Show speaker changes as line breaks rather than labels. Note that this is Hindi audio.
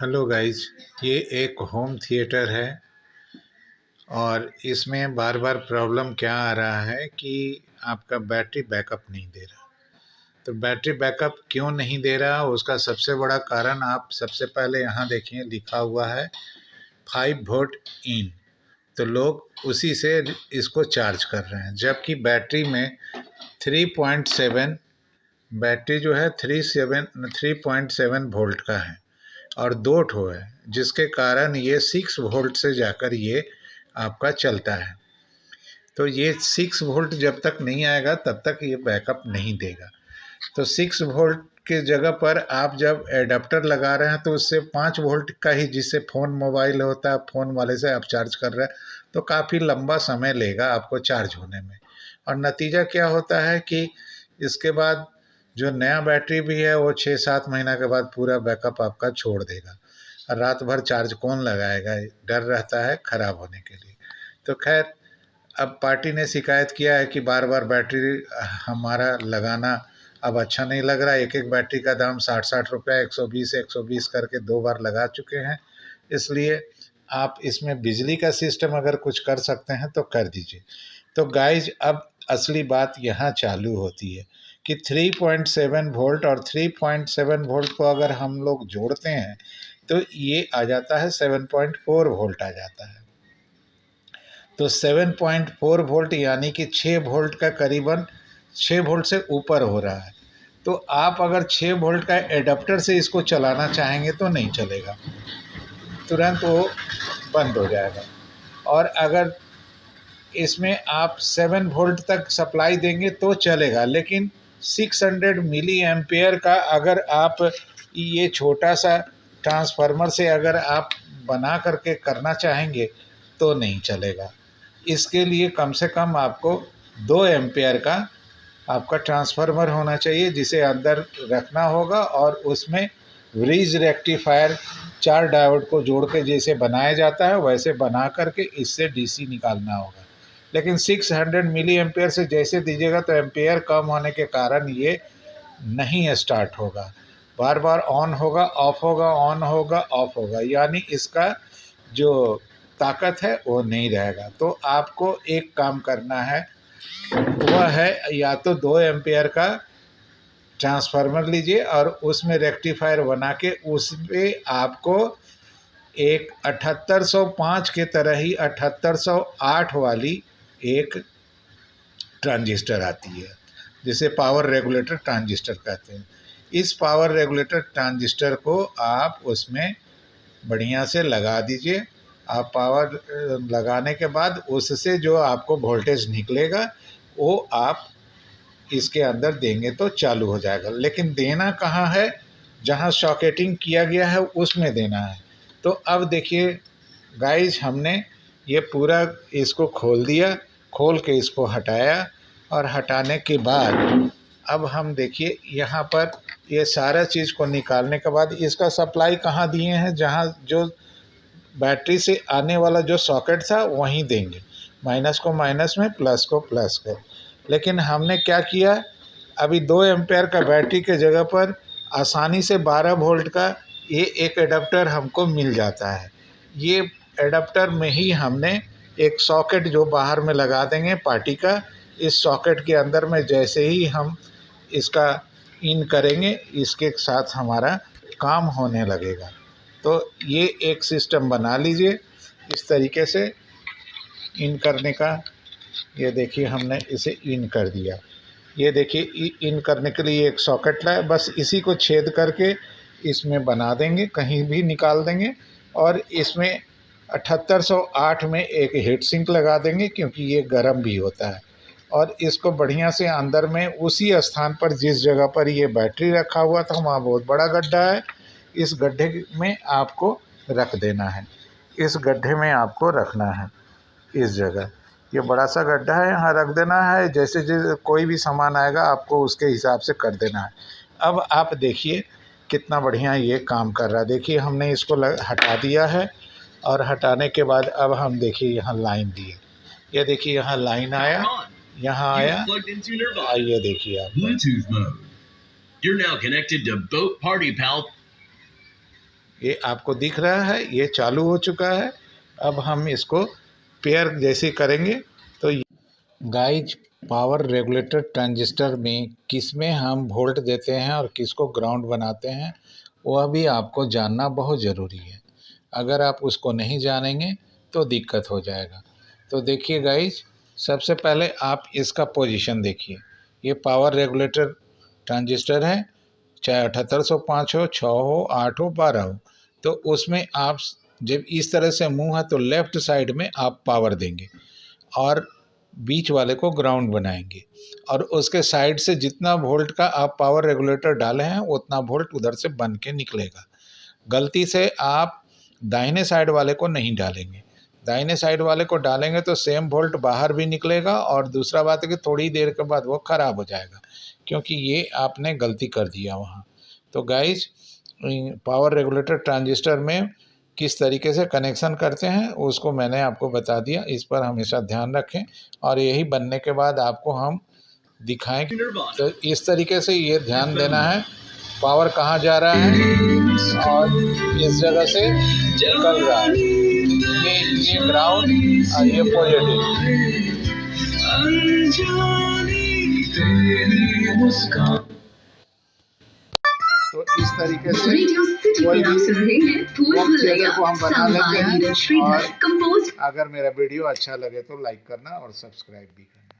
हेलो गाइज, ये एक होम थिएटर है और इसमें बार बार प्रॉब्लम क्या आ रहा है कि आपका बैटरी बैकअप नहीं दे रहा। तो बैटरी बैकअप क्यों नहीं दे रहा, उसका सबसे बड़ा कारण आप सबसे पहले यहाँ देखिए, लिखा हुआ है 5 वोल्ट इन। तो लोग उसी से इसको चार्ज कर रहे हैं, जबकि बैटरी में 3.7 बैटरी जो है 3.7 वोल्ट का है और 2 ठो है, जिसके कारण ये 6 वोल्ट से जाकर ये आपका चलता है। तो ये 6 वोल्ट जब तक नहीं आएगा तब तक ये बैकअप नहीं देगा। तो 6 वोल्ट के जगह पर आप जब एडाप्टर लगा रहे हैं तो उससे 5 वोल्ट का ही, जिससे फ़ोन मोबाइल होता है, फ़ोन वाले से आप चार्ज कर रहे हैं तो काफ़ी लंबा समय लेगा आपको चार्ज होने में। और नतीजा क्या होता है कि इसके बाद जो नया बैटरी भी है वो 6-7 महीना के बाद पूरा बैकअप आपका छोड़ देगा। और रात भर चार्ज कौन लगाएगा, डर रहता है ख़राब होने के लिए। तो खैर, अब पार्टी ने शिकायत किया है कि बार बार बैटरी हमारा लगाना अब अच्छा नहीं लग रहा है। एक एक बैटरी का दाम 60-60 रुपये, 120 करके 2 बार लगा चुके हैं। इसलिए आप इसमें बिजली का सिस्टम अगर कुछ कर सकते हैं तो कर दीजिए। तो गाइज, अब असली बात यहाँ चालू होती है कि 3.7 वोल्ट और 3.7 वोल्ट को अगर हम लोग जोड़ते हैं तो ये आ जाता है 7.4 वोल्ट आ जाता है। तो 7.4 वोल्ट यानी कि 6 वोल्ट का करीबन 6 वोल्ट से ऊपर हो रहा है। तो आप अगर 6 वोल्ट का एडाप्टर से इसको चलाना चाहेंगे तो नहीं चलेगा, तुरंत वो बंद हो जाएगा। और अगर इसमें आप 7 वोल्ट तक सप्लाई देंगे तो चलेगा, लेकिन 600 मिली एम्पेयर का अगर आप ये छोटा सा ट्रांसफार्मर से अगर आप बना करके करना चाहेंगे तो नहीं चलेगा। इसके लिए कम से कम आपको 2 एम्पेयर का आपका ट्रांसफार्मर होना चाहिए, जिसे अंदर रखना होगा और उसमें ब्रिज रेक्टिफायर 4 डायोड को जोड़ के जैसे बनाया जाता है वैसे बना करके इससे डीसी निकालना होगा। लेकिन 600 मिली एम्पेयर से जैसे दीजिएगा तो एम्पेयर कम होने के कारण ये नहीं स्टार्ट होगा, बार बार ऑन होगा ऑफ होगा, ऑन होगा ऑफ होगा, यानी इसका जो ताकत है वो नहीं रहेगा। तो आपको एक काम करना है, वह है या तो 2 एम्पेयर का ट्रांसफार्मर लीजिए और उसमें रेक्टिफायर बना के उस पर आपको एक 7805 के तरह ही 7808 वाली एक ट्रांजिस्टर आती है, जिसे पावर रेगुलेटर ट्रांजिस्टर कहते हैं। इस पावर रेगुलेटर ट्रांजिस्टर को आप उसमें बढ़िया से लगा दीजिए। आप पावर लगाने के बाद उससे जो आपको वोल्टेज निकलेगा वो आप इसके अंदर देंगे तो चालू हो जाएगा। लेकिन देना कहाँ है, जहाँ सॉकेटिंग किया गया है उसमें देना है। तो अब देखिए गाइज, हमने ये पूरा इसको खोल दिया, खोल के इसको हटाया और हटाने के बाद अब हम देखिए यहाँ पर ये सारा चीज़ को निकालने के बाद इसका सप्लाई कहाँ दिए हैं, जहाँ जो बैटरी से आने वाला जो सॉकेट था वहीं देंगे, माइनस को माइनस में, प्लस को प्लस में। लेकिन हमने क्या किया, अभी 2 एम्पेयर का बैटरी के जगह पर आसानी से 12 वोल्ट का ये एक एडाप्टर हमको मिल जाता है। ये एडाप्टर में ही हमने एक सॉकेट जो बाहर में लगा देंगे पार्टी का, इस सॉकेट के अंदर में जैसे ही हम इसका इन करेंगे इसके साथ हमारा काम होने लगेगा। तो ये एक सिस्टम बना लीजिए इस तरीके से इन करने का। ये देखिए हमने इसे इन कर दिया। ये देखिए इन करने के लिए एक सॉकेट लाए, बस इसी को छेद करके इसमें बना देंगे, कहीं भी निकाल देंगे और इसमें 7808 में एक हीट सिंक लगा देंगे, क्योंकि ये गर्म भी होता है। और इसको बढ़िया से अंदर में उसी स्थान पर जिस जगह पर ये बैटरी रखा हुआ था वहाँ बहुत बड़ा गड्ढा है, इस गड्ढे में आपको रख देना है, इस गड्ढे में आपको रखना है। इस जगह ये बड़ा सा गड्ढा है, यहाँ रख देना है। जैसे जैसे कोई भी सामान आएगा आपको उसके हिसाब से कर देना है। अब आप देखिए कितना बढ़िया ये काम कर रहा है। देखिए हमने इसको हटा दिया है और हटाने के बाद अब हम देखिए यहाँ लाइन दिए, ये देखिए यहाँ लाइन आया, यहाँ आया, ये देखिए आप ये आपको दिख रहा है, ये चालू हो चुका है। अब हम इसको पेयर जैसे करेंगे तो गाइज पावर रेगुलेटर ट्रांजिस्टर में किस में हम वोल्ट देते हैं और किसको ग्राउंड बनाते हैं वह भी आपको जानना बहुत ज़रूरी है। अगर आप उसको नहीं जानेंगे तो दिक्कत हो जाएगा। तो देखिए गाइज, सबसे पहले आप इसका पोजीशन देखिए। ये पावर रेगुलेटर ट्रांजिस्टर है, चाहे 7805 हो, 6 हो, 8 हो, 12 हो। तो उसमें आप जब इस तरह से मुंह है तो लेफ़्ट साइड में आप पावर देंगे और बीच वाले को ग्राउंड बनाएंगे, और उसके साइड से जितना वोल्ट का आप पावर रेगुलेटर डाले हैं उतना वोल्ट उधर से बन के निकलेगा। गलती से आप दाहिने साइड वाले को नहीं डालेंगे। दाहिने साइड वाले को डालेंगे तो सेम वोल्ट बाहर भी निकलेगा, और दूसरा बात है कि थोड़ी देर के बाद वो ख़राब हो जाएगा, क्योंकि ये आपने गलती कर दिया वहाँ। तो गाइज, पावर रेगुलेटर ट्रांजिस्टर में किस तरीके से कनेक्शन करते हैं उसको मैंने आपको बता दिया। इस पर हमेशा ध्यान रखें, और यही बनने के बाद आपको हम दिखाएं। तो इस तरीके से ये ध्यान देना है पावर कहाँ जा रहा है और इस जगह से निकल रहा है। ये ग्राउंड और ये पॉजिटिव। तो इस तरीके से कोई भी को हम बना लेते हैं। और अगर मेरा वीडियो अच्छा लगे तो लाइक करना और सब्सक्राइब भी करना।